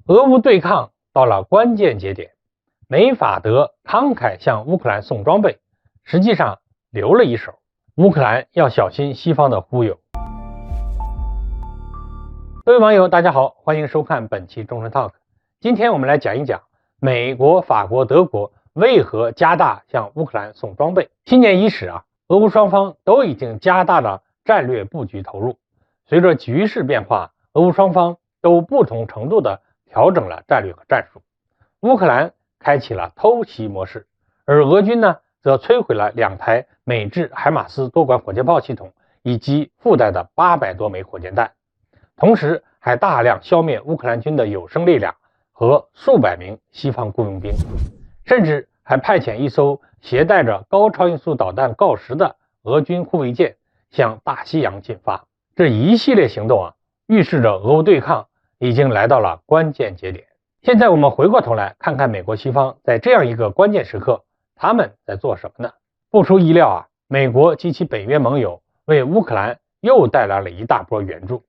俄乌对抗到了关键节点，美法德慷慨向乌克兰送装备，实际上留了一手，乌克兰要小心西方的忽悠。各位网友大家好，欢迎收看本期中文 Talk。 今天我们来讲一讲美国、法国、德国为何加大向乌克兰送装备。新年伊始俄乌双方都已经加大了战略布局投入，随着局势变化，俄乌双方都不同程度的调整了战略和战术。乌克兰开启了偷袭模式，而俄军呢则摧毁了2台美制海马斯多管火箭炮系统以及附带的800多枚火箭弹，同时还大量消灭乌克兰军的有生力量和数百名西方雇佣兵，甚至还派遣一艘携带着高超音速导弹锆石的俄军护卫舰向大西洋进发。这一系列行动预示着俄乌对抗已经来到了关键节点。现在我们回过头来看看美国西方在这样一个关键时刻他们在做什么呢？不出意料美国及其北约盟友为乌克兰又带来了一大波援助。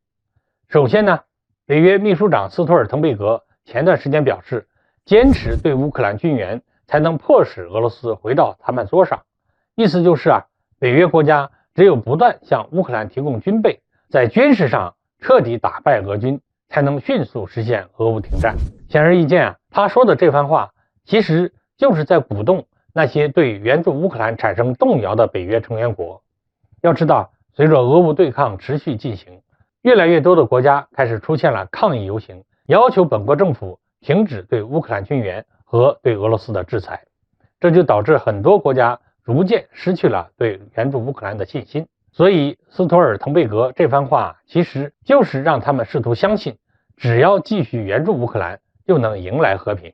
首先呢，北约秘书长斯托尔滕贝格前段时间表示，坚持对乌克兰军援才能迫使俄罗斯回到谈判桌上。意思就是北约国家只有不断向乌克兰提供军备，在军事上彻底打败俄军，才能迅速实现俄乌停战。显而易见他说的这番话其实就是在鼓动那些对援助乌克兰产生动摇的北约成员国。要知道，随着俄乌对抗持续进行，越来越多的国家开始出现了抗议游行，要求本国政府停止对乌克兰军援和对俄罗斯的制裁，这就导致很多国家逐渐失去了对援助乌克兰的信心。所以斯托尔滕贝格这番话其实就是让他们试图相信，只要继续援助乌克兰就能迎来和平。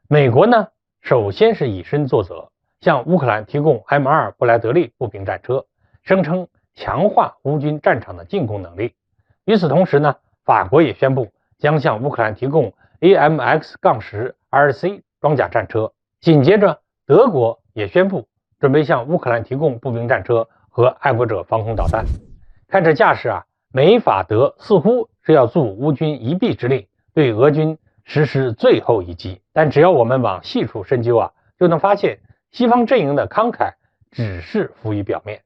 美国呢，首先是以身作则，向乌克兰提供 M2 布莱德利步兵战车，声称强化乌军战场的进攻能力。与此同时呢，法国也宣布将向乌克兰提供 AMX-10 RC 装甲战车。紧接着德国也宣布准备向乌克兰提供步兵战车和爱国者防空导弹。看这架势美法德似乎是要助乌军一臂之力，对俄军实施最后一击。但只要我们往细处深究就能发现西方阵营的慷慨只是浮于表面。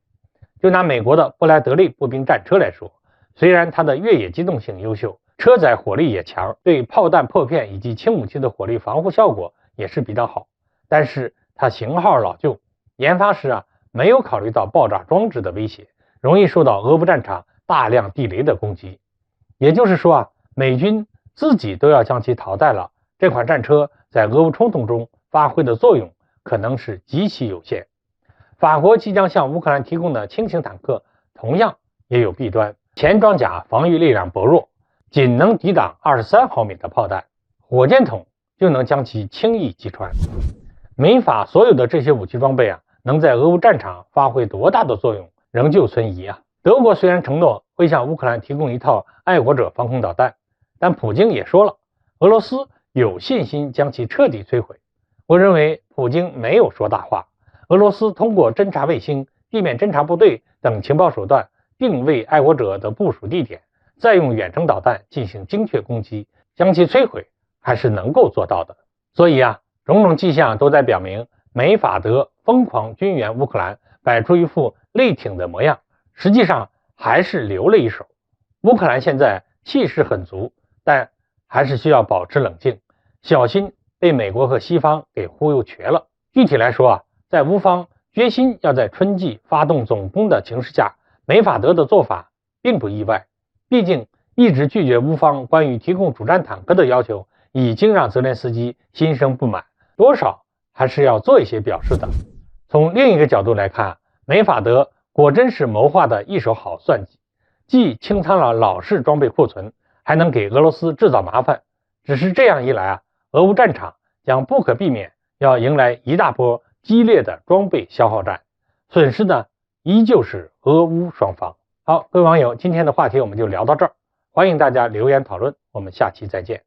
就拿美国的布莱德利步兵战车来说，虽然它的越野机动性优秀，车载火力也强，对炮弹破片以及轻武器的火力防护效果也是比较好，但是它型号老旧，研发时没有考虑到爆炸装置的威胁，容易受到俄乌战场大量地雷的攻击。也就是说美军自己都要将其淘汰了，这款战车在俄乌冲突中发挥的作用可能是极其有限。法国即将向乌克兰提供的轻型坦克同样也有弊端，前装甲防御力量薄弱，仅能抵挡23毫米的炮弹，火箭筒就能将其轻易击穿。美法所有的这些武器装备能在俄乌战场发挥多大的作用，仍旧存疑德国虽然承诺会向乌克兰提供一套爱国者防空导弹，但普京也说了，俄罗斯有信心将其彻底摧毁。我认为普京没有说大话，俄罗斯通过侦察卫星、地面侦察部队等情报手段定位爱国者的部署地点，再用远程导弹进行精确攻击，将其摧毁还是能够做到的。所以种种迹象都在表明，美法德疯狂军援乌克兰，摆出一副力挺的模样，实际上还是留了一手。乌克兰现在气势很足，但还是需要保持冷静，小心被美国和西方给忽悠瘸了。具体来说在乌方决心要在春季发动总攻的情势下，美法德的做法并不意外，毕竟一直拒绝乌方关于提供主战坦克的要求，已经让泽连斯基心生不满，多少还是要做一些表示的。从另一个角度来看，美法德果真是谋划的一手好算计，既清仓了老式装备库存，还能给俄罗斯制造麻烦。只是这样一来俄乌战场将不可避免要迎来一大波激烈的装备消耗战，损失呢依旧是俄乌双方。好，各位网友，今天的话题我们就聊到这儿，欢迎大家留言讨论，我们下期再见。